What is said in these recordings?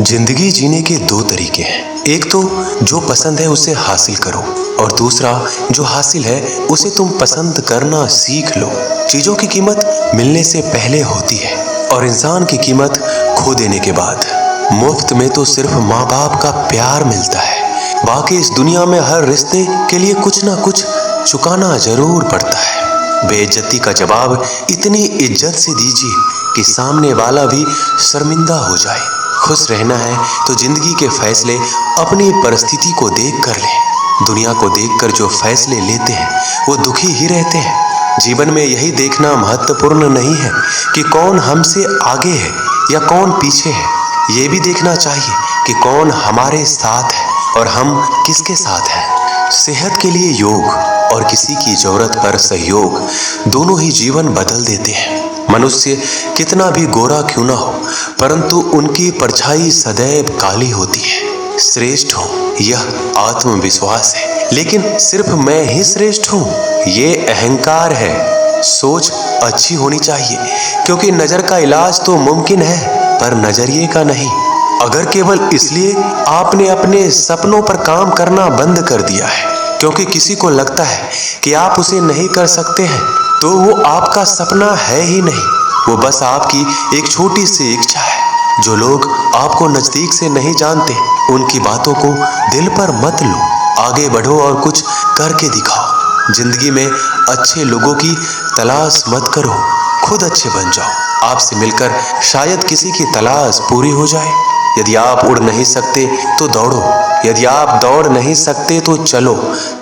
जिंदगी जीने के दो तरीके हैं। एक तो जो पसंद है उसे हासिल करो और दूसरा जो हासिल है उसे तुम पसंद करना सीख लो। चीजों की कीमत मिलने से पहले होती है और इंसान की कीमत खो देने के बाद। मुफ्त में तो सिर्फ माँ बाप का प्यार मिलता है, बाकी इस दुनिया में हर रिश्ते के लिए कुछ ना कुछ चुकाना जरूर पड़ता है। बेइज्जती का जवाब इतनी इज्जत से दीजिए कि सामने वाला भी शर्मिंदा हो जाए। खुश रहना है तो जिंदगी के फैसले अपनी परिस्थिति को देख कर लें। दुनिया को देखकर जो फैसले लेते हैं वो दुखी ही रहते हैं। जीवन में यही देखना महत्वपूर्ण नहीं है कि कौन हमसे आगे है या कौन पीछे है, ये भी देखना चाहिए कि कौन हमारे साथ है और हम किसके साथ हैं। सेहत के लिए योग और किसी की जरूरत पर सहयोग दोनों ही जीवन बदल देते हैं। मनुष्य कितना भी गोरा क्यों ना हो, परंतु उनकी परछाई सदैव काली होती है। श्रेष्ठ हूँ यह आत्मविश्वास है, लेकिन सिर्फ मैं ही श्रेष्ठ हूँ ये अहंकार है। सोच अच्छी होनी चाहिए क्योंकि नजर का इलाज तो मुमकिन है पर नजरिए का नहीं। अगर केवल इसलिए आपने अपने सपनों पर काम करना बंद कर दिया है क्योंकि किसी को लगता है कि आप उसे नहीं कर सकते हैं, तो वो आपका सपना है ही नहीं, वो बस आपकी एक छोटी सी इच्छा है। जो लोग आपको नजदीक से नहीं जानते उनकी बातों को दिल पर मत लो, आगे बढ़ो और कुछ करके दिखाओ। जिंदगी में अच्छे लोगों की तलाश मत करो, खुद अच्छे बन जाओ। आपसे मिलकर शायद किसी की तलाश पूरी हो जाए। यदि आप उड़ नहीं सकते तो दौड़ो, यदि आप दौड़ नहीं सकते तो चलो,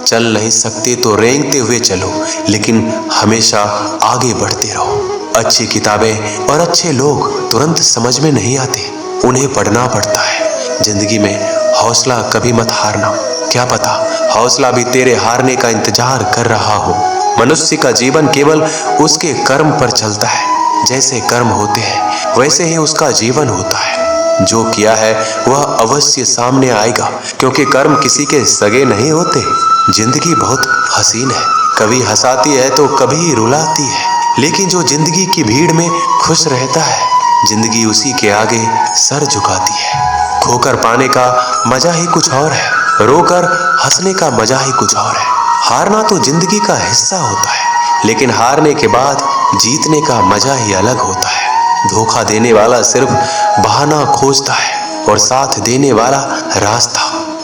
चल नहीं सकते तो रेंगते हुए चलो, लेकिन हमेशा आगे बढ़ते रहो। अच्छी किताबें और अच्छे लोग तुरंत समझ में नहीं आते, उन्हें पढ़ना पड़ता है। जिंदगी में हौसला कभी मत हारना, क्या पता हौसला भी तेरे हारने का इंतजार कर रहा हो। मनुष्य का जीवन केवल उसके कर्म पर चलता है। जैसे कर्म होते हैं वैसे ही उसका जीवन होता है। जो किया है वह अवश्य सामने आएगा क्योंकि कर्म किसी के सगे नहीं होते। जिंदगी बहुत हसीन है, कभी हंसाती है तो कभी रुलाती है, लेकिन जो जिंदगी की भीड़ में खुश रहता है जिंदगी उसी के आगे सर झुकाती है। खोकर पाने का मजा ही कुछ और है, रोकर हंसने का मजा ही कुछ और है। हारना तो जिंदगी का हिस्सा होता है, लेकिन हारने के बाद जीतने का मजा ही अलग होता है। धोखा देने वाला सिर्फ बहाना खोजता है और साथ देने वाला रास्ता।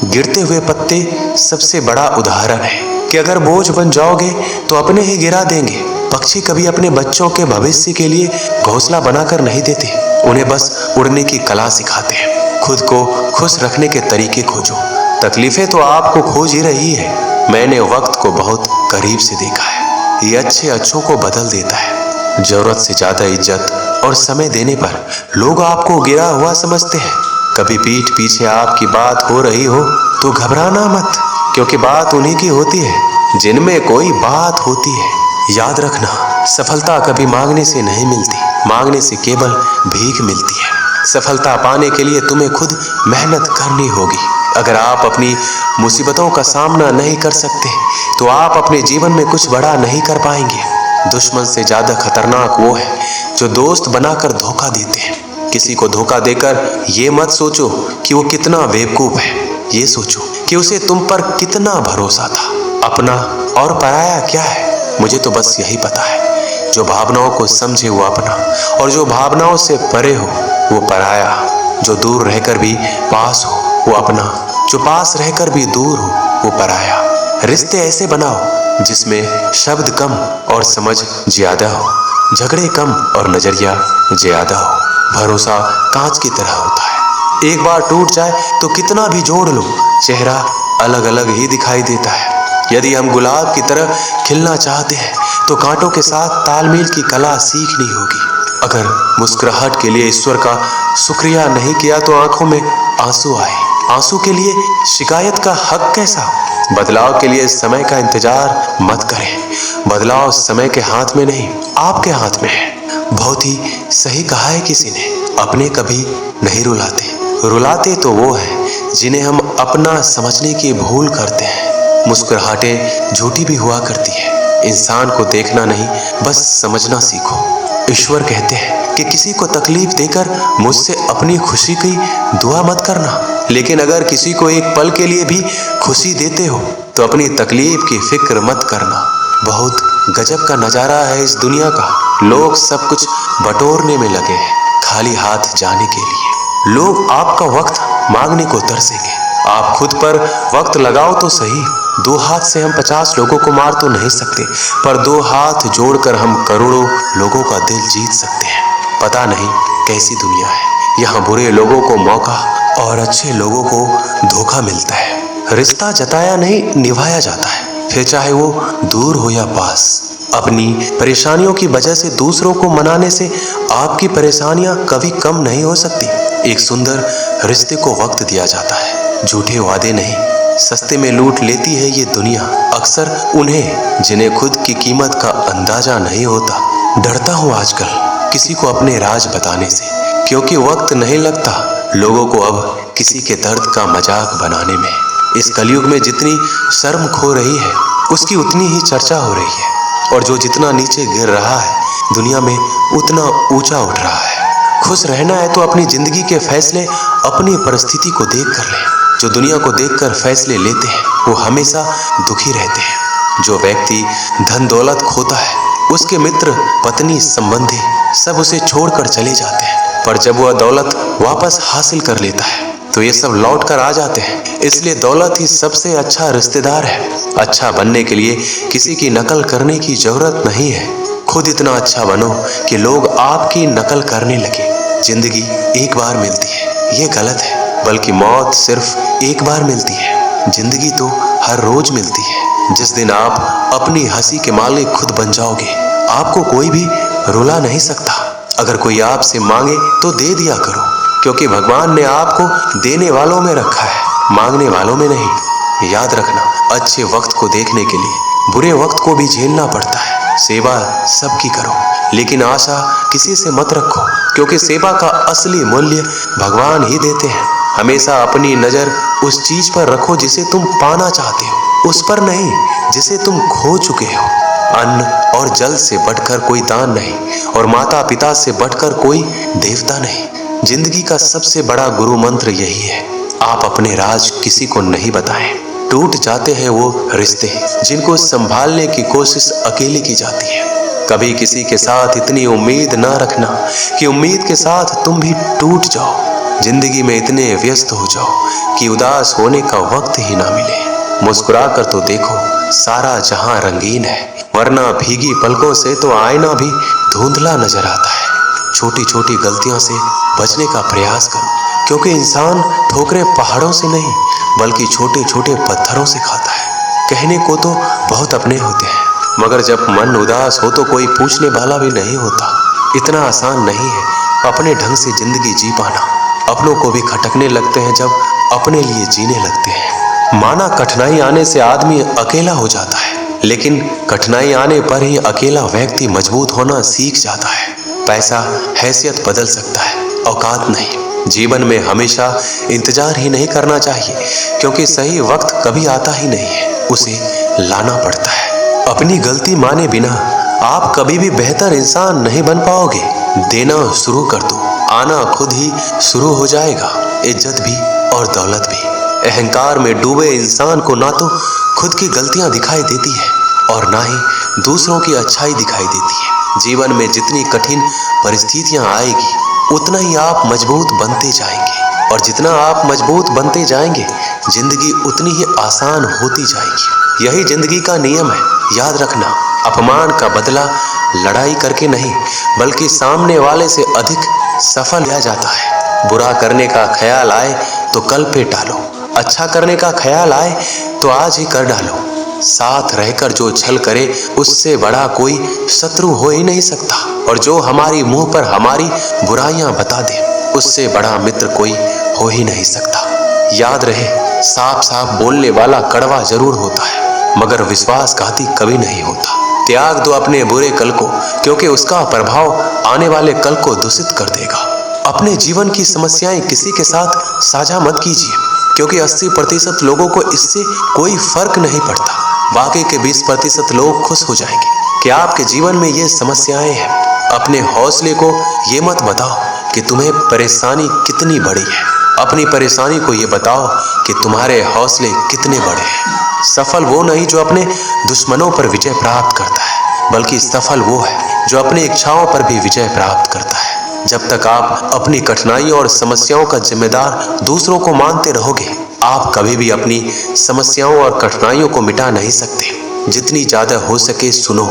गिरते हुए पत्ते सबसे बड़ा उदाहरण है कि अगर बोझ बन जाओगे तो अपने ही गिरा देंगे। पक्षी कभी अपने बच्चों के भविष्य के लिए घोंसला बनाकर नहीं देते, उन्हें बस उड़ने की कला सिखाते हैं। खुद को खुश रखने के तरीके खोजो, तकलीफें तो आपको खोज ही रही है। मैंने वक्त को बहुत करीब से देखा है, ये अच्छे अच्छों को बदल देता है। जरूरत से ज्यादा इज्जत और समय देने पर लोग आपको गिरा हुआ समझते हैं। कभी पीठ पीछे आपकी बात हो रही हो तो घबराना मत, क्योंकि बात उन्हीं की होती है जिनमें कोई बात होती है। याद रखना, सफलता कभी मांगने से नहीं मिलती, मांगने से केवल भीख मिलती है। सफलता पाने के लिए तुम्हें खुद मेहनत करनी होगी। अगर आप अपनी मुसीबतों का सामना नहीं कर सकते तो आप अपने जीवन में कुछ बड़ा नहीं कर पाएंगे। दुश्मन से ज्यादा खतरनाक वो है जो दोस्त बनाकर धोखा देते हैं। किसी को धोखा देकर ये मत सोचो कि वो कितना बेवकूफ है, ये सोचो कि उसे तुम पर कितना भरोसा था। अपना और पराया क्या है, मुझे तो बस यही पता है। जो भावनाओं को समझे वो अपना और जो भावनाओं से परे हो वो पराया। जो दूर रहकर भी पास हो वो अपना, जो पास रहकर भी दूर हो वो पराया। रिश्ते ऐसे बनाओ जिसमें शब्द कम और समझ ज्यादा हो, झगड़े कम और नजरिया ज्यादा हो। भरोसा कांच की तरह होता है, एक बार टूट जाए तो कितना भी जोड़ लो चेहरा अलग अलग ही दिखाई देता है। यदि हम गुलाब की तरह खिलना चाहते हैं तो कांटों के साथ तालमेल की कला सीखनी होगी। अगर मुस्कुराहट के लिए ईश्वर का शुक्रिया नहीं किया तो आंखों में आंसू आए। आंसू के लिए शिकायत का हक कैसा। बदलाव के लिए समय का इंतजार मत करें, बदलाव समय के हाथ में नहीं आपके हाथ में है। बहुत ही सही कहा है किसी ने, अपने कभी नहीं रुलाते, रुलाते तो वो है जिन्हें हम अपना समझने की भूल करते हैं। मुस्कुराहटें झूठी भी हुआ करती है, इंसान को देखना नहीं बस समझना सीखो। ईश्वर कहते हैं कि किसी को तकलीफ देकर मुझसे अपनी खुशी की दुआ मत करना, लेकिन अगर किसी को एक पल के लिए भी खुशी देते हो तो अपनी तकलीफ की फिक्र मत करना। बहुत गजब का नजारा है इस दुनिया का। लोग सब कुछ बटोरने में लगे हैं, खाली हाथ जाने के लिए। लोग आपका वक्त मांगने को तरसेंगे। आप खुद पर वक्त लगाओ तो सही। 2 हाथ से हम 50 लोगों को मार तो नहीं सकते, पर 2 हाथ जोड़कर हम करोड़ों लोगों का दिल जीत सकते हैं। पता नहीं कैसी दुनिया है, यहाँ बुरे लोगों को मौका और अच्छे लोगों को धोखा मिलता है। रिश्ता जताया नहीं निभाया जाता है, फिर चाहे वो दूर हो या पास। अपनी परेशानियों की वजह से दूसरों को मनाने से आपकी परेशानियां कभी कम नहीं हो सकती। एक सुंदर रिश्ते को वक्त दिया जाता है, झूठे वादे नहीं। सस्ते में लूट लेती है ये दुनिया अक्सर उन्हें जिन्हें खुद की कीमत का अंदाजा नहीं होता। डरता हूँ आजकल किसी को अपने राज बताने से, क्योंकि वक्त नहीं लगता लोगों को अब किसी के दर्द का मजाक बनाने में। इस कलयुग में जितनी शर्म खो रही है उसकी उतनी ही चर्चा हो रही है, और जो जितना नीचे गिर रहा है दुनिया में उतना ऊंचा उठ रहा है। खुश रहना है तो अपनी जिंदगी के फैसले अपनी परिस्थिति को देख कर लें। जो दुनिया को देखकर फैसले लेते हैं वो हमेशा दुखी रहते हैं। जो व्यक्ति धन दौलत खोता है उसके मित्र पत्नी संबंधी सब उसे छोड़कर चले जाते हैं, पर जब वह दौलत वापस हासिल कर लेता है तो ये सब लौट कर आ जाते हैं। इसलिए दौलत ही सबसे अच्छा रिश्तेदार है। अच्छा बनने के लिए किसी की नकल करने की जरूरत नहीं है, खुद इतना अच्छा बनो कि लोग आपकी नकल करने लगे। जिंदगी एक बार मिलती है ये गलत है, बल्कि मौत सिर्फ एक बार मिलती है। जिंदगी तो हर रोज मिलती है। जिस दिन आप अपनी हंसी के मालिक खुद बन जाओगे आपको कोई भी रुला नहीं सकता। अगर कोई आपसे मांगे तो दे दिया करो, क्योंकि भगवान ने आपको देने वालों में रखा है, मांगने वालों में नहीं। याद रखना, अच्छे वक्त को देखने के लिए बुरे वक्त को भी झेलना पड़ता है। सेवा सबकी करो, लेकिन आशा किसी से मत रखो, क्योंकि सेवा का असली मूल्य भगवान ही देते हैं। हमेशा अपनी नजर उस चीज पर रखो जिसे तुम पाना चाहते हो, उस पर नहीं जिसे तुम खो चुके हो। अन्न और जल से बढ़कर कोई दान नहीं, और माता पिता से बढ़कर कोई देवता नहीं। जिंदगी का सबसे बड़ा गुरु मंत्र यही है, आप अपने राज किसी को नहीं बताएं। टूट जाते हैं वो रिश्ते जिनको संभालने की कोशिश अकेले की जाती है। कभी किसी के साथ इतनी उम्मीद ना रखना कि उम्मीद के साथ तुम भी टूट जाओ। जिंदगी में इतने व्यस्त हो जाओ कि उदास होने का वक्त ही ना मिले। मुस्कुरा कर तो देखो, सारा जहां रंगीन है, वरना भीगी पलकों से तो आईना भी धुंधला नजर आता है। छोटी छोटी गलतियों से बचने का प्रयास करो, क्योंकि इंसान ठोकरें पहाड़ों से नहीं बल्कि छोटे छोटे पत्थरों से खाता है। कहने को तो बहुत अपने होते हैं, मगर जब मन उदास हो तो कोई पूछने वाला भी नहीं होता। इतना आसान नहीं है अपने ढंग से जिंदगी जी पाना। अपनों को भी खटकने लगते हैं जब अपने लिए जीने लगते हैं। माना कठिनाई आने से आदमी अकेला हो जाता है, लेकिन कठिनाई आने पर ही अकेला व्यक्ति मजबूत होना सीख जाता है। पैसा हैसियत बदल सकता है, औकात नहीं। जीवन में हमेशा इंतजार ही नहीं करना चाहिए, क्योंकि सही वक्त कभी आता ही नहीं है, उसे लाना पड़ता है। अपनी गलती माने बिना आप कभी भी बेहतर इंसान नहीं बन पाओगे। देना शुरू कर दो, आना खुद ही शुरू हो जाएगा, इज्जत भी और दौलत भी। अहंकार में डूबे इंसान को ना तो खुद की गलतियां दिखाई देती है और ना ही दूसरों की अच्छाई दिखाई देती है। जीवन में जितनी कठिन परिस्थितियां आएगी उतना ही आप मजबूत बनते जाएंगे, और जितना आप मजबूत बनते जाएंगे जिंदगी उतनी ही आसान होती जाएगी। यही जिंदगी का नियम है। याद रखना, अपमान का बदला लड़ाई करके नहीं बल्कि सामने वाले से अधिक सफल लिया जाता है। बुरा करने का ख्याल आए तो कल पे टालो, अच्छा करने का ख्याल आए तो आज ही कर डालो। साथ रहकर जो छल करे उससे बड़ा कोई शत्रु हो ही नहीं सकता, और जो हमारी मुंह पर हमारी बुराइयां बता दे उससे बड़ा मित्र कोई हो ही नहीं सकता। याद रहे, साफ साफ बोलने वाला कड़वा जरूर होता है, मगर विश्वासघाती कभी नहीं होता। त्याग दो अपने बुरे कल को, क्योंकि उसका प्रभाव आने वाले कल को दूषित कर देगा। अपने जीवन की समस्याएं किसी के साथ साझा मत कीजिए, क्योंकि 80% लोगों को इससे कोई फर्क नहीं पड़ता। बाकी के 20% लोग खुश हो जाएंगे कि आपके जीवन में ये समस्याएं हैं। अपने हौसले को ये मत बताओ कि तुम्हें परेशानी कितनी बड़ी है, अपनी परेशानी को ये बताओ कि तुम्हारे हौसले कितने बड़े हैं। सफल वो नहीं जो अपने दुश्मनों पर विजय प्राप्त करता है, बल्कि सफल वो है जो अपनी इच्छाओं पर भी विजय प्राप्त करता है। जब तक आप अपनी कठिनाइयों और समस्याओं का जिम्मेदार दूसरों को मानते रहोगे, आप कभी भी अपनी समस्याओं और कठिनाइयों को मिटा नहीं सकते। जितनी ज्यादा हो सके सुनो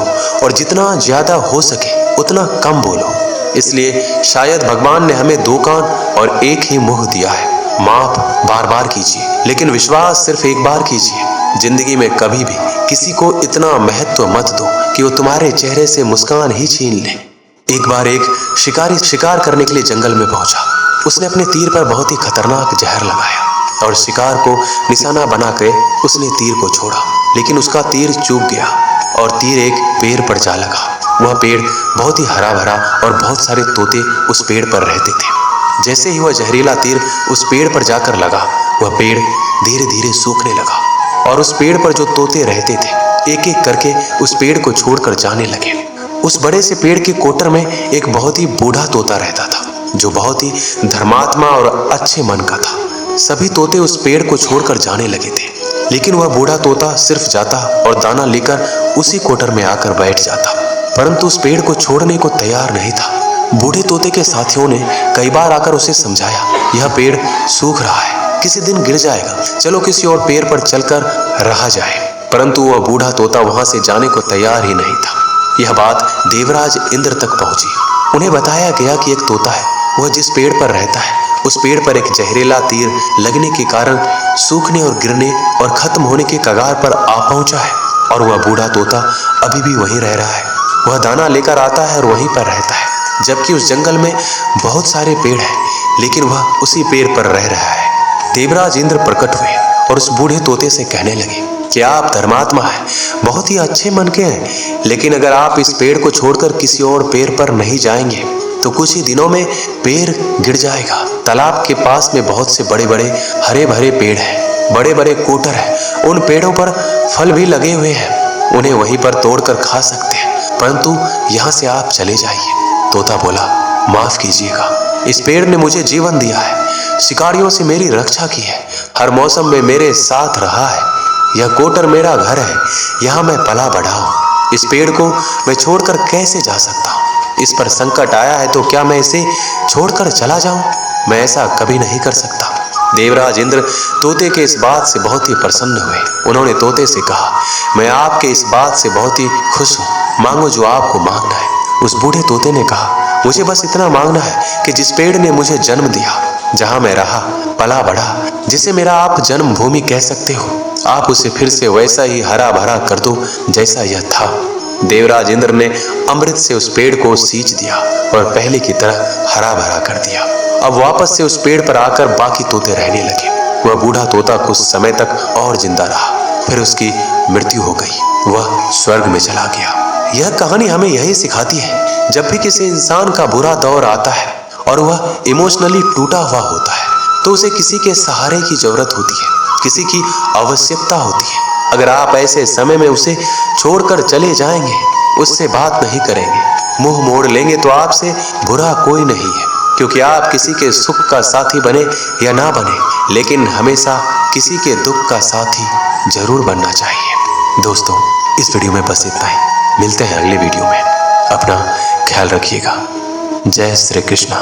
और जितना ज्यादा हो सके उतना कम बोलो। इसलिए शायद भगवान ने हमें 2 कान और एक ही मुंह दिया है। माफ बार बार कीजिए, लेकिन विश्वास सिर्फ एक बार कीजिए। जिंदगी में कभी भी किसी को इतना महत्व मत दो कि वो तुम्हारे चेहरे से मुस्कान ही छीन ले। एक बार एक शिकारी शिकार करने के लिए जंगल में पहुंचा। उसने अपने तीर पर बहुत ही खतरनाक जहर लगाया और शिकार को निशाना बनाकर उसने तीर को छोड़ा, लेकिन उसका तीर चूक गया और तीर एक पेड़ पर जा लगा। वह पेड़ बहुत ही हरा भरा और बहुत सारे तोते उस पेड़ पर रहते थे। जैसे ही वह जहरीला तीर उस पेड़ पर जाकर लगा, वह पेड़ धीरे धीरे सूखने लगा और उस पेड़ पर जो तोते रहते थे एक एक करके उस पेड़ को छोड़कर जाने लगे। उस बड़े से पेड़ के कोटर में एक बहुत ही बूढ़ा तोता रहता था, जो बहुत ही धर्मात्मा और अच्छे मन का था। सभी तोते उस पेड़ को छोड़कर जाने लगे थे, लेकिन वह बूढ़ा तोता सिर्फ जाता और दाना लेकर उसी कोटर में आकर बैठ जाता, परंतु उस पेड़ को छोड़ने को तैयार नहीं था। बूढ़े तोते के साथियों ने कई बार आकर उसे समझाया, यह पेड़ सूख रहा है, किसी दिन गिर जाएगा, चलो किसी और पेड़ पर चलकर रहा जाए। परंतु वह बूढ़ा तोता वहां से जाने को तैयार ही नहीं था। यह बात देवराज इंद्र तक पहुंची। उन्हें बताया गया कि एक तोता है, वह जिस पेड़ पर रहता है उस पेड़ पर एक जहरीला तीर लगने के कारण सूखने और गिरने और खत्म होने के कगार पर आ पहुंचा है, और वह बूढ़ा तोता अभी भी वहीं रह रहा है। वह दाना लेकर आता है और वहीं पर रहता है, जबकि उस जंगल में बहुत सारे पेड़ हैं, लेकिन वह उसी पेड़ पर रह रहा है। देवराज इंद्र प्रकट हुए और उस बूढ़े तोते से कहने लगे कि आप धर्मात्मा हैं, बहुत ही अच्छे मन के हैं, लेकिन अगर आप इस पेड़ को छोड़कर किसी और पेड़ पर नहीं जाएंगे तो कुछ ही दिनों में पेड़ गिर जाएगा। तालाब के पास में बहुत से बड़े बड़े हरे भरे पेड़ हैं, बड़े बड़े कोटर हैं, उन पेड़ों पर फल भी लगे हुए हैं, उन्हें वहीं पर तोड़कर खा सकते हैं, परंतु यहाँ से आप चले जाइए। तोता बोला, माफ कीजिएगा, इस पेड़ ने मुझे जीवन दिया है, शिकारियों से मेरी रक्षा की है, हर मौसम में मेरे साथ रहा है, यह कोटर मेरा घर है, यहाँ मैं पला बढ़ा हूँ। इस पेड़ को मैं छोड़कर कैसे जा सकता हूँ? इस पर संकट आया है तो क्या मैं इसे छोड़कर चला जाऊं? मैं ऐसा कभी नहीं कर सकता। देवराज इंद्र तोते के इस बात से बहुत ही प्रसन्न हुए। उन्होंने तोते से कहा, मैं आपके इस बात से बहुत ही खुश हूँ, मांगो जो आपको मांगना है। उस बूढ़े तोते ने कहा, मुझे बस इतना मांगना है कि जिस पेड़ ने मुझे जन्म दिया, जहाँ मैं रहा पला बढ़ा, जिसे मेरा आप जन्मभूमि कह सकते हो, आप उसे फिर से वैसा ही हरा भरा कर दो जैसा यह था। देवराज इंद्र ने अमृत से उस पेड़ को सींच दिया और पहले की तरह हरा भरा कर दिया। अब वापस से उस पेड़ पर आकर बाकी तोते रहने लगे। वह बूढ़ा तोता कुछ समय तक और जिंदा रहा, फिर उसकी मृत्यु हो गई, वह स्वर्ग में चला गया। यह कहानी हमें यही सिखाती है, जब भी किसी इंसान का बुरा दौर आता है और वह इमोशनली टूटा हुआ होता है तो उसे किसी के सहारे की जरूरत होती है, किसी की आवश्यकता होती है। अगर आप ऐसे समय में उसे छोड़कर चले जाएंगे, उससे बात नहीं करेंगे, मुंह मोड़ लेंगे तो आपसे बुरा कोई नहीं है, क्योंकि आप किसी के सुख का साथी बने या ना बने, लेकिन हमेशा किसी के दुख का साथी जरूर बनना चाहिए। दोस्तों, इस वीडियो में बस इतना ही। मिलते हैं अगले वीडियो में। अपना ख्याल रखिएगा। जय श्री कृष्णा।